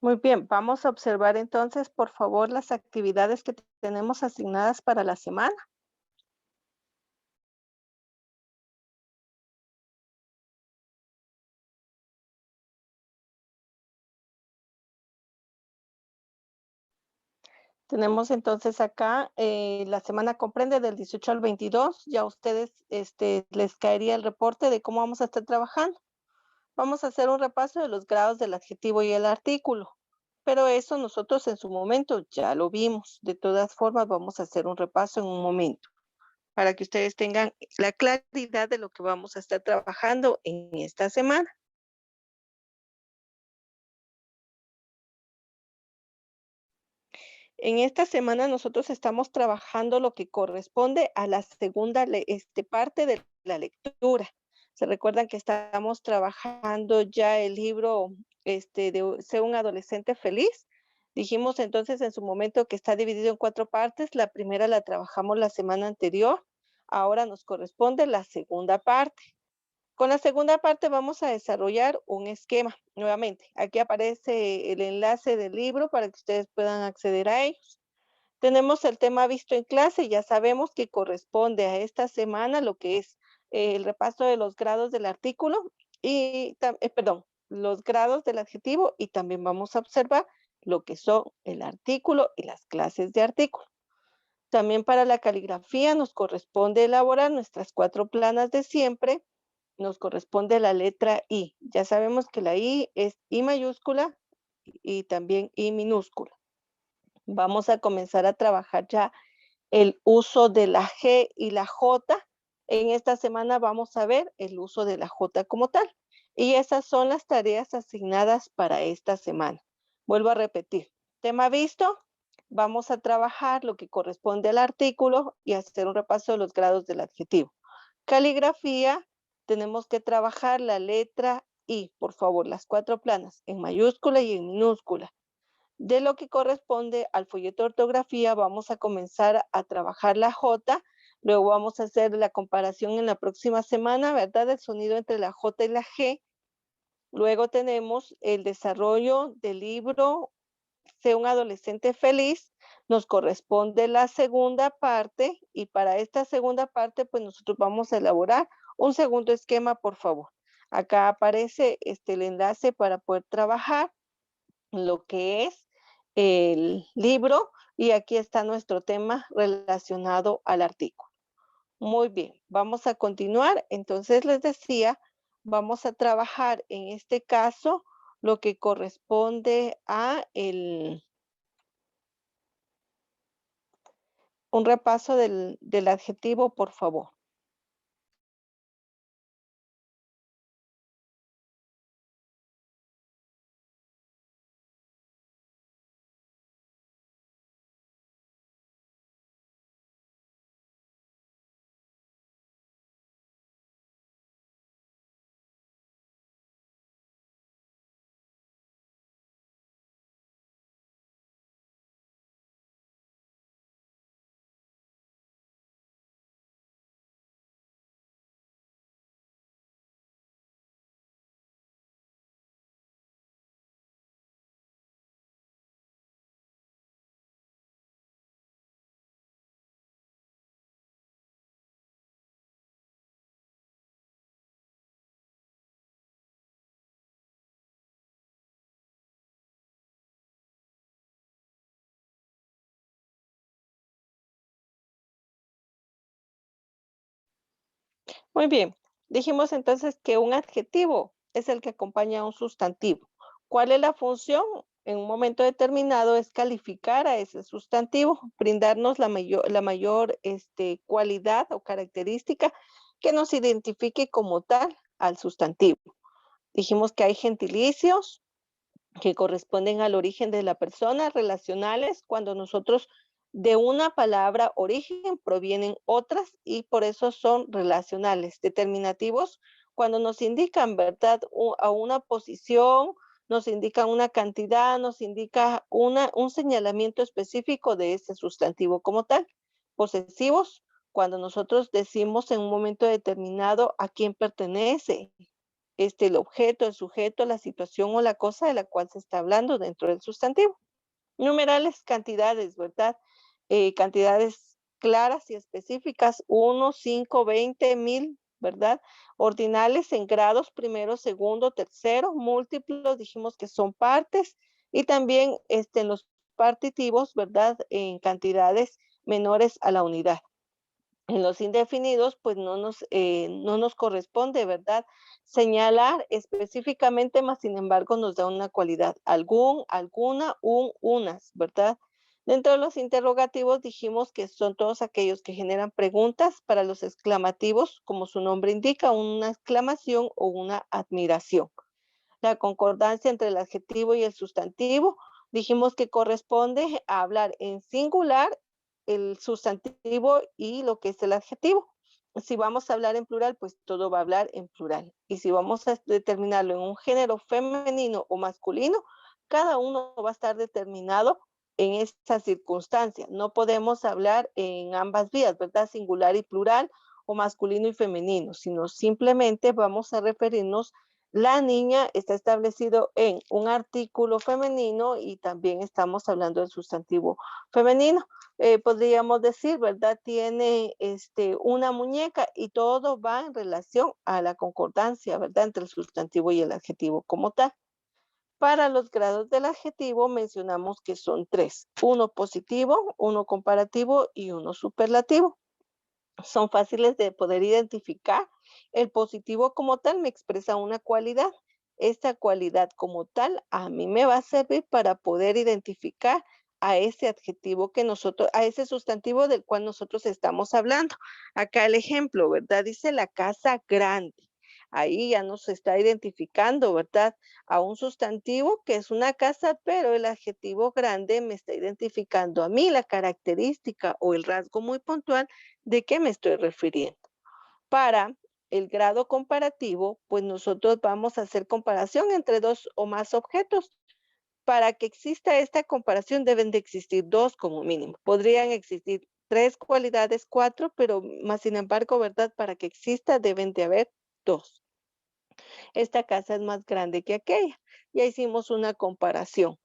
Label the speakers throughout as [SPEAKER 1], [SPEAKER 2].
[SPEAKER 1] Muy bien, vamos a observar entonces, por favor, las actividades que tenemos asignadas para la semana. Tenemos entonces acá, la semana comprende del 18 al 22. Ya a ustedes les caería el reporte de cómo vamos a estar trabajando. Vamos a hacer un repaso de los grados del adjetivo y el artículo, pero eso nosotros en su momento ya lo vimos. De todas formas, vamos a hacer un repaso en un momento para que ustedes tengan la claridad de lo que vamos a estar trabajando en esta semana. En esta semana nosotros estamos trabajando lo que corresponde a la segunda parte de la lectura. Se recuerdan que estamos trabajando ya el libro Sé un adolescente feliz. Dijimos entonces en su momento que está dividido en cuatro partes. La primera la trabajamos la semana anterior. Ahora nos corresponde la segunda parte. Con la segunda parte vamos a desarrollar un esquema. Nuevamente, aquí aparece el enlace del libro para que ustedes puedan acceder a ellos. Tenemos el tema visto en clase, ya sabemos que corresponde a esta semana lo que es el repaso de los grados del artículo y, perdón, los grados del adjetivo, y también vamos a observar lo que son el artículo y las clases de artículo. También para la caligrafía nos corresponde elaborar nuestras cuatro planas de siempre. Nos corresponde la letra I. Ya sabemos que la I es I mayúscula y también I minúscula. Vamos a comenzar a trabajar ya el uso de la G y la J. En esta semana vamos a ver el uso de la J como tal. Y esas son las tareas asignadas para esta semana. Vuelvo a repetir. Tema visto. Vamos a trabajar lo que corresponde al artículo y hacer un repaso de los grados del adjetivo. Caligrafía. Tenemos que trabajar la letra I. Por favor, las cuatro planas en mayúscula y en minúscula. De lo que corresponde al folleto de ortografía, vamos a comenzar a trabajar la J, luego vamos a hacer la comparación en la próxima semana, ¿verdad? El sonido entre la J y la G. Luego tenemos el desarrollo del libro Sé un adolescente feliz. Nos corresponde la segunda parte y para esta segunda parte, pues nosotros vamos a elaborar un segundo esquema, por favor. Acá aparece el enlace para poder trabajar lo que es el libro y aquí está nuestro tema relacionado al artículo. Muy bien, vamos a continuar. Entonces les decía, vamos a trabajar en este caso lo que corresponde a un repaso del adjetivo, por favor. Muy bien, dijimos entonces que un adjetivo es el que acompaña a un sustantivo. ¿Cuál es la función? En un momento determinado es calificar a ese sustantivo, brindarnos la mayor cualidad o característica que nos identifique como tal al sustantivo. Dijimos que hay gentilicios que corresponden al origen de la persona, relacionales, cuando nosotros de una palabra origen provienen otras y por eso son relacionales. Determinativos, cuando nos indican, ¿verdad?, a una posición, nos indican una cantidad, nos indica un señalamiento específico de ese sustantivo como tal. Posesivos, cuando nosotros decimos en un momento determinado a quién pertenece el objeto, el sujeto, la situación o la cosa de la cual se está hablando dentro del sustantivo. Numerales, cantidades, ¿verdad? Cantidades claras y específicas, 1, 5, 20, 1000, ¿verdad? Ordinales en grados, primero, segundo, tercero, múltiplos, dijimos que son partes, y también en los partitivos, ¿verdad? En cantidades menores a la unidad. En los indefinidos, pues no nos corresponde, ¿verdad? Señalar específicamente, más sin embargo, nos da una cualidad, algún, alguna, un, unas, ¿verdad? Dentro de los interrogativos dijimos que son todos aquellos que generan preguntas. Para los exclamativos, como su nombre indica, una exclamación o una admiración. La concordancia entre el adjetivo y el sustantivo, dijimos que corresponde a hablar en singular el sustantivo y lo que es el adjetivo. Si vamos a hablar en plural, pues todo va a hablar en plural. Y si vamos a determinarlo en un género femenino o masculino, cada uno va a estar determinado en esta circunstancia. No podemos hablar en ambas vías, ¿verdad? Singular y plural o masculino y femenino, sino simplemente vamos a referirnos. La niña está establecido en un artículo femenino y también estamos hablando del sustantivo femenino. Podríamos decir, ¿verdad? Tiene una muñeca y todo va en relación a la concordancia, ¿verdad? Entre el sustantivo y el adjetivo como tal. Para los grados del adjetivo mencionamos que son tres: uno positivo, uno comparativo y uno superlativo. Son fáciles de poder identificar. El positivo como tal me expresa una cualidad. Esta cualidad como tal a mí me va a servir para poder identificar a ese adjetivo que nosotros, a ese sustantivo del cual nosotros estamos hablando. Acá el ejemplo, ¿verdad? Dice la casa grande. Ahí ya nos está identificando, ¿verdad? A un sustantivo que es una casa, pero el adjetivo grande me está identificando a mí la característica o el rasgo muy puntual de qué me estoy refiriendo. Para el grado comparativo, pues nosotros vamos a hacer comparación entre dos o más objetos. Para que exista esta comparación deben de existir dos como mínimo. Podrían existir tres cualidades, cuatro, pero más sin embargo, ¿verdad? Para que exista deben de haber dos. Esta casa es más grande que aquella. Ya hicimos una comparación.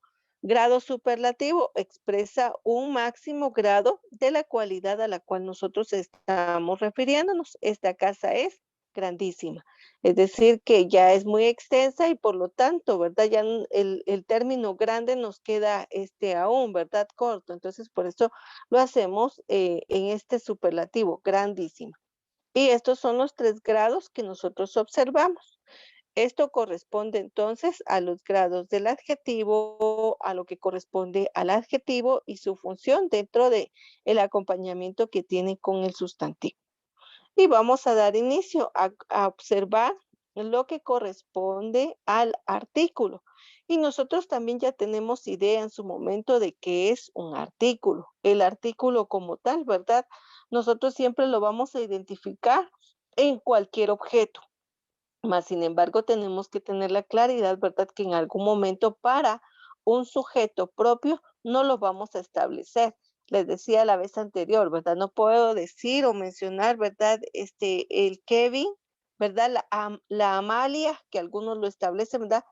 [SPEAKER 1] Grado superlativo expresa un máximo grado de la cualidad a la cual nosotros estamos refiriéndonos. Esta casa es grandísima. Es decir, que ya es muy extensa y por lo tanto, ¿verdad? Ya el término grande nos queda aún, ¿verdad? Corto. Entonces, por eso lo hacemos en este superlativo, grandísima. Y estos son los tres grados que nosotros observamos. Esto corresponde entonces a los grados del adjetivo, a lo que corresponde al adjetivo y su función dentro de el acompañamiento que tiene con el sustantivo. Y vamos a dar inicio a observar lo que corresponde al artículo. Y nosotros también ya tenemos idea en su momento de qué es un artículo. El artículo como tal, ¿verdad? Nosotros siempre lo vamos a identificar en cualquier objeto. Mas, sin embargo, tenemos que tener la claridad, ¿verdad? Que en algún momento para un sujeto propio no lo vamos a establecer. Les decía la vez anterior, ¿verdad? No puedo decir o mencionar, ¿verdad? El Kevin, ¿verdad? La Amalia, que algunos lo establecen, ¿verdad?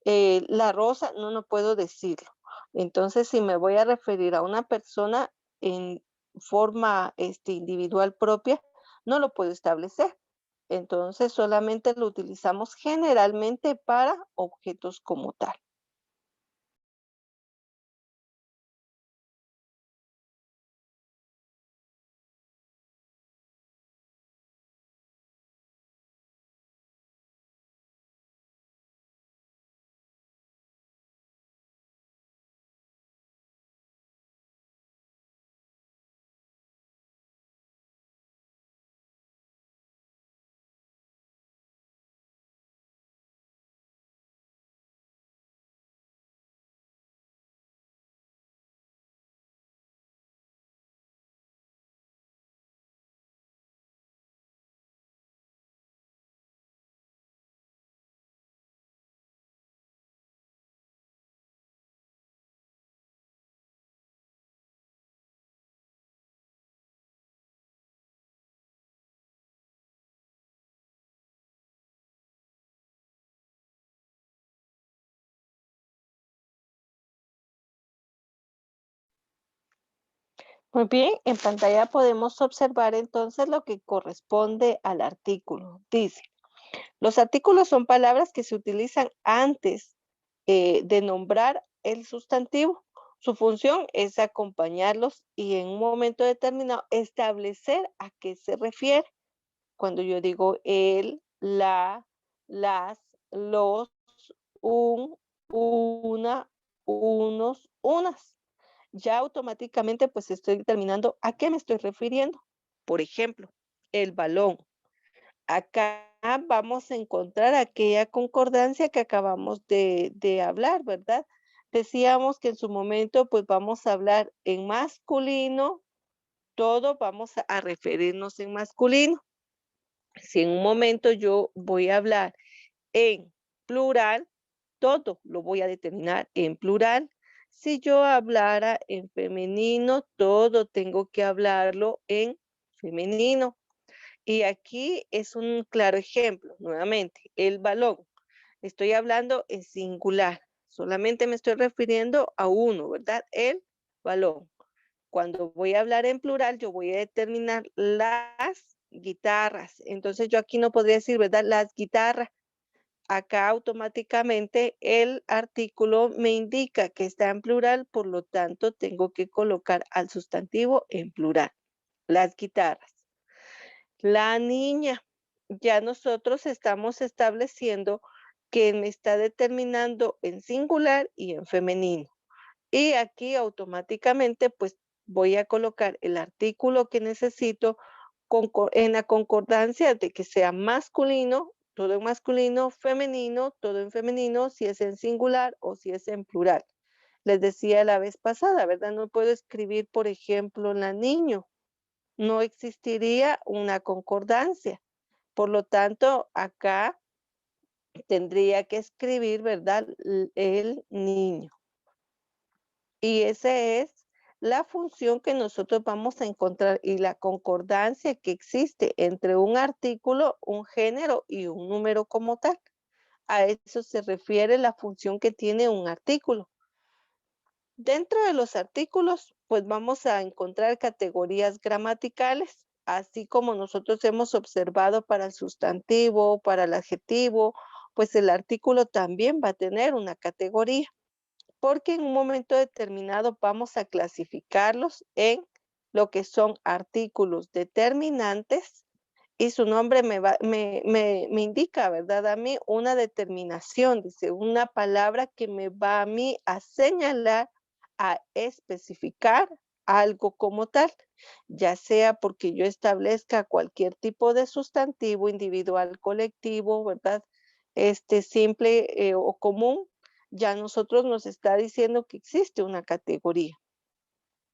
[SPEAKER 1] La Rosa, no puedo decirlo. Entonces, si me voy a referir a una persona en forma, individual propia, no lo puedo establecer. Entonces, solamente lo utilizamos generalmente para objetos como tal. Muy bien, en pantalla podemos observar entonces lo que corresponde al artículo. Dice, los artículos son palabras que se utilizan antes de nombrar el sustantivo. Su función es acompañarlos y en un momento determinado establecer a qué se refiere. Cuando yo digo el, la, las, los, un, una, unos, unas, ya automáticamente pues estoy determinando a qué me estoy refiriendo. Por ejemplo, el balón. Acá vamos a encontrar aquella concordancia que acabamos de hablar, ¿verdad? Decíamos que en su momento pues vamos a hablar en masculino, todo vamos a referirnos en masculino. Si en un momento yo voy a hablar en plural, todo lo voy a determinar en plural. Si yo hablara en femenino, todo tengo que hablarlo en femenino. Y aquí es un claro ejemplo, nuevamente, el balón. Estoy hablando en singular, solamente me estoy refiriendo a uno, ¿verdad? El balón. Cuando voy a hablar en plural, yo voy a determinar las guitarras. Entonces yo aquí no podría decir, ¿verdad? Las guitarras. Acá automáticamente el artículo me indica que está en plural, por lo tanto tengo que colocar al sustantivo en plural. Las guitarras. La niña. Ya nosotros estamos estableciendo que me está determinando en singular y en femenino. Y aquí automáticamente pues voy a colocar el artículo que necesito en la concordancia de que sea masculino, todo en masculino, femenino, todo en femenino, si es en singular o si es en plural. Les decía la vez pasada, ¿verdad? No puedo escribir, por ejemplo, la niño. No existiría una concordancia. Por lo tanto, acá tendría que escribir, ¿verdad? El niño. Y esa es la función que nosotros vamos a encontrar y la concordancia que existe entre un artículo, un género y un número como tal. A eso se refiere la función que tiene un artículo. Dentro de los artículos, pues vamos a encontrar categorías gramaticales, así como nosotros hemos observado para el sustantivo, para el adjetivo, pues el artículo también va a tener una categoría porque en un momento determinado vamos a clasificarlos en lo que son artículos determinantes y su nombre me indica, ¿verdad? A mí una determinación, dice, una palabra que me va a mí a señalar, a especificar algo como tal, ya sea porque yo establezca cualquier tipo de sustantivo individual, colectivo, ¿verdad? Simple o común, ya nosotros nos está diciendo que existe una categoría.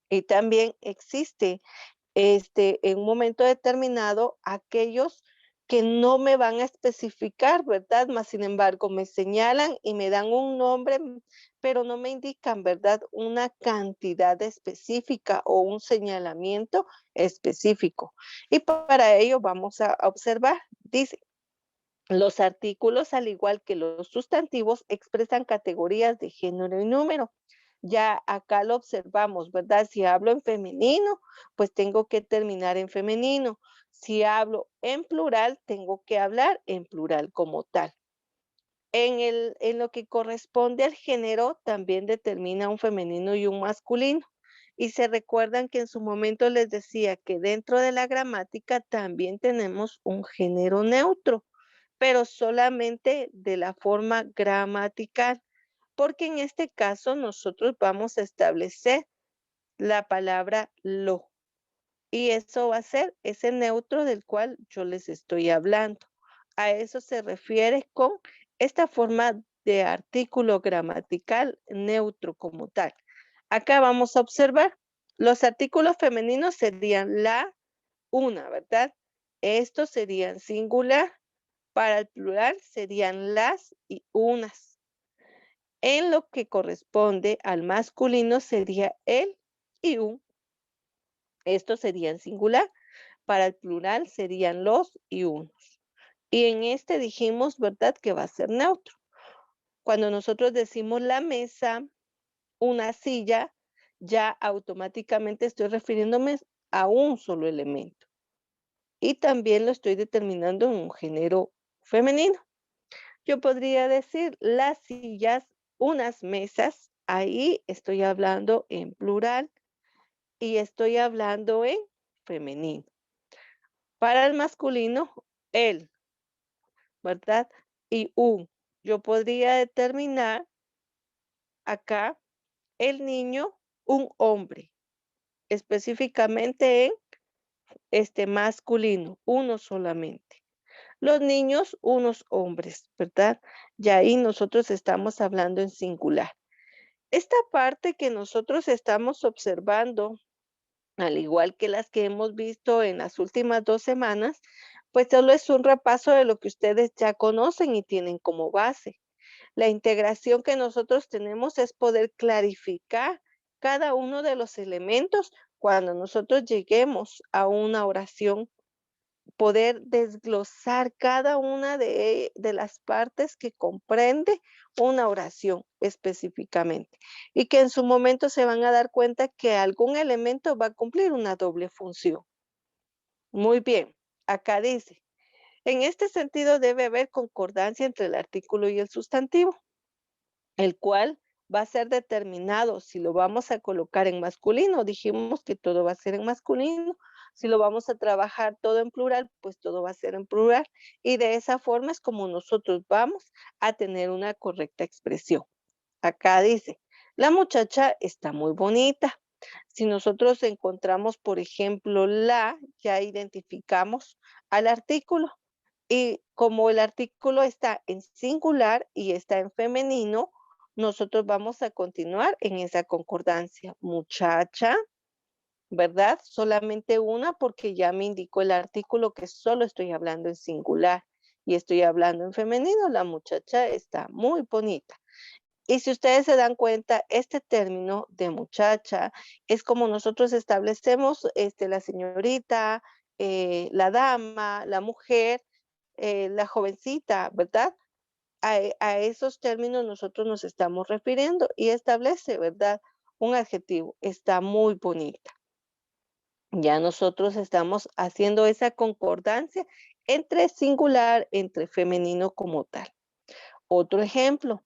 [SPEAKER 1] Y también existe en un momento determinado aquellos que no me van a especificar, ¿verdad? Mas, sin embargo, me señalan y me dan un nombre, pero no me indican, ¿verdad? Una cantidad específica o un señalamiento específico. Y para ello vamos a observar, dice, los artículos, al igual que los sustantivos, expresan categorías de género y número. Ya acá lo observamos, ¿verdad? Si hablo en femenino, pues tengo que terminar en femenino. Si hablo en plural, tengo que hablar en plural como tal. En lo que corresponde al género, también determina un femenino y un masculino. Y se recuerdan que en su momento les decía que dentro de la gramática también tenemos un género neutro, pero solamente de la forma gramatical, porque en este caso nosotros vamos a establecer la palabra lo, y eso va a ser ese neutro del cual yo les estoy hablando. A eso se refiere con esta forma de artículo gramatical neutro como tal. Acá vamos a observar, los artículos femeninos serían la, una, ¿verdad? Estos serían singular, para el plural serían las y unas. En lo que corresponde al masculino sería el y un. Estos serían singular. Para el plural serían los y unos. Y en este dijimos, ¿verdad? Que va a ser neutro. Cuando nosotros decimos la mesa, una silla, ya automáticamente estoy refiriéndome a un solo elemento. Y también lo estoy determinando en un género femenino. Yo podría decir las sillas, unas mesas, ahí estoy hablando en plural y estoy hablando en femenino. Para el masculino, él, ¿verdad? Y un. Yo podría determinar acá el niño, un hombre, específicamente en masculino, uno solamente. Los niños, unos hombres, ¿verdad? Y ahí nosotros estamos hablando en singular. Esta parte que nosotros estamos observando, al igual que las que hemos visto en las últimas 2 semanas, pues solo es un repaso de lo que ustedes ya conocen y tienen como base. La integración que nosotros tenemos es poder clarificar cada uno de los elementos cuando nosotros lleguemos a una oración, poder desglosar cada una de las partes que comprende una oración específicamente y que en su momento se van a dar cuenta que algún elemento va a cumplir una doble función. Muy bien, acá dice, en este sentido debe haber concordancia entre el artículo y el sustantivo, el cual va a ser determinado si lo vamos a colocar en masculino. Dijimos que todo va a ser en masculino. Si lo vamos a trabajar todo en plural, pues todo va a ser en plural. Y de esa forma es como nosotros vamos a tener una correcta expresión. Acá dice, la muchacha está muy bonita. Si nosotros encontramos, por ejemplo, la, ya identificamos al artículo. Y como el artículo está en singular y está en femenino, nosotros vamos a continuar en esa concordancia. Muchacha, ¿verdad? Solamente una porque ya me indicó el artículo que solo estoy hablando en singular y estoy hablando en femenino. La muchacha está muy bonita. Y si ustedes se dan cuenta, este término de muchacha es como nosotros establecemos la señorita, la dama, la mujer, la jovencita, ¿verdad? A esos términos nosotros nos estamos refiriendo y establece, ¿verdad? Un adjetivo, está muy bonita. Ya nosotros estamos haciendo esa concordancia entre singular, entre femenino como tal. Otro ejemplo,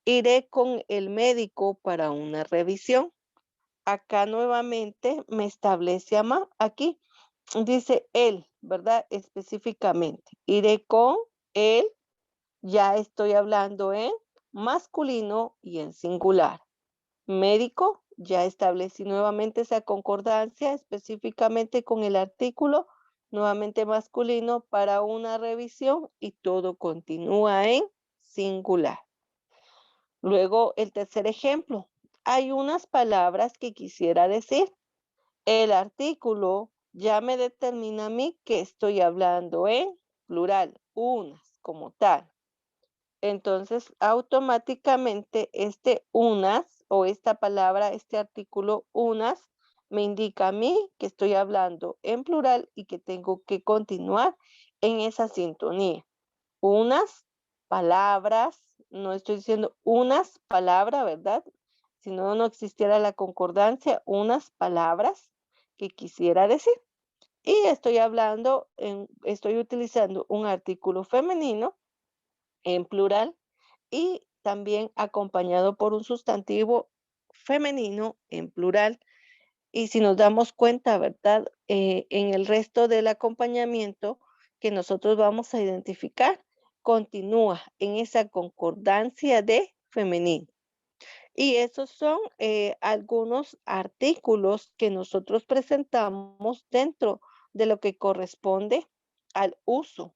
[SPEAKER 1] iré con el médico para una revisión. Acá nuevamente me establece aquí, dice él, ¿verdad? Específicamente. Iré con él, ya estoy hablando en masculino y en singular. Médico, ya establecí nuevamente esa concordancia específicamente con el artículo, nuevamente masculino para una revisión y todo continúa en singular. Luego, el tercer ejemplo. Hay unas palabras que quisiera decir. El artículo ya me determina a mí que estoy hablando en plural, unas como tal. Entonces, automáticamente este unas o esta palabra, este artículo unas, me indica a mí que estoy hablando en plural y que tengo que continuar en esa sintonía. Unas palabras, no estoy diciendo unas palabras, ¿verdad? Si no, no existiera la concordancia, unas palabras que quisiera decir. Y estoy utilizando un artículo femenino en plural y también acompañado por un sustantivo femenino en plural. Y si nos damos cuenta, ¿verdad? En el resto del acompañamiento que nosotros vamos a identificar, continúa en esa concordancia de femenino. Y esos son algunos artículos que nosotros presentamos dentro de lo que corresponde al uso.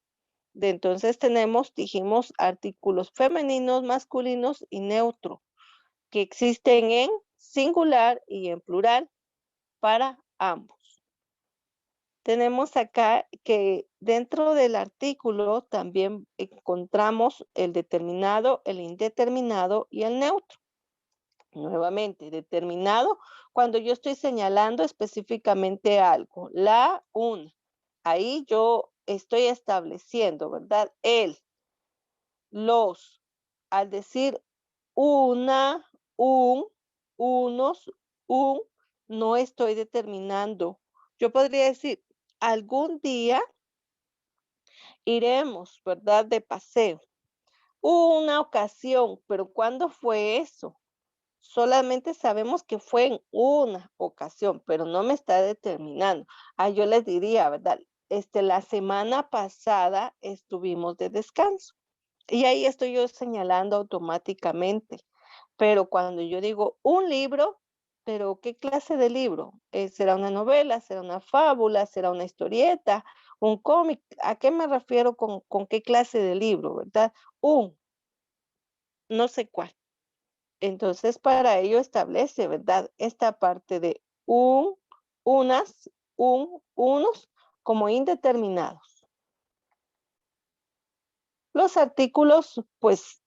[SPEAKER 1] Entonces tenemos, dijimos, artículos femeninos, masculinos y neutro, que existen en singular y en plural para ambos. Tenemos acá que dentro del artículo también encontramos el determinado, el indeterminado y el neutro. Nuevamente, determinado cuando yo estoy señalando específicamente algo. La, una. Ahí yo estoy estableciendo, ¿verdad? El, los. Al decir una, un, unos, un no estoy determinando. Yo podría decir, algún día iremos, ¿verdad? De paseo. Una ocasión, pero ¿cuándo fue eso? Solamente sabemos que fue en una ocasión, pero no me está determinando. Yo les diría, ¿verdad? La semana pasada estuvimos de descanso y ahí estoy yo señalando automáticamente. Pero cuando yo digo un libro, pero ¿qué clase de libro? ¿Será una novela? ¿Será una fábula? ¿Será una historieta? ¿Un cómic? ¿A qué me refiero con qué clase de libro, verdad? Un, no sé cuál. Entonces, para ello establece, ¿verdad? Esta parte de un, unas, unos, como indeterminados. Los artículos, pues,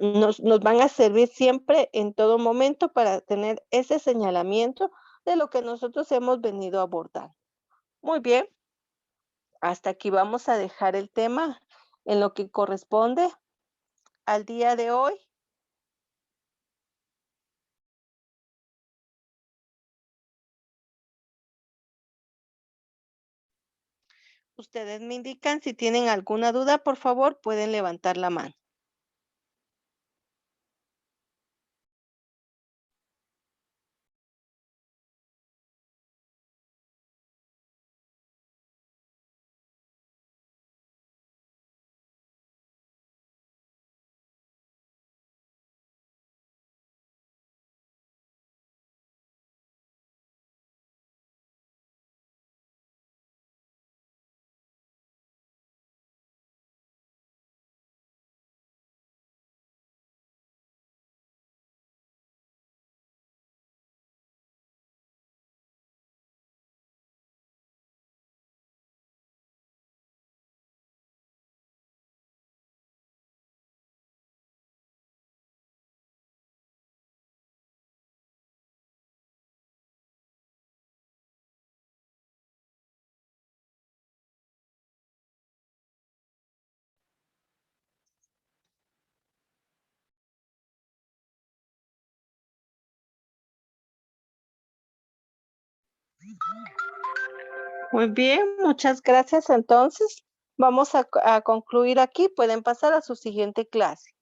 [SPEAKER 1] nos van a servir siempre en todo momento para tener ese señalamiento de lo que nosotros hemos venido abordando. Muy bien, hasta aquí vamos a dejar el tema en lo que corresponde al día de hoy. Ustedes me indican si tienen alguna duda, por favor, pueden levantar la mano. Muy bien, muchas gracias. Entonces, vamos a concluir aquí. Pueden pasar a su siguiente clase.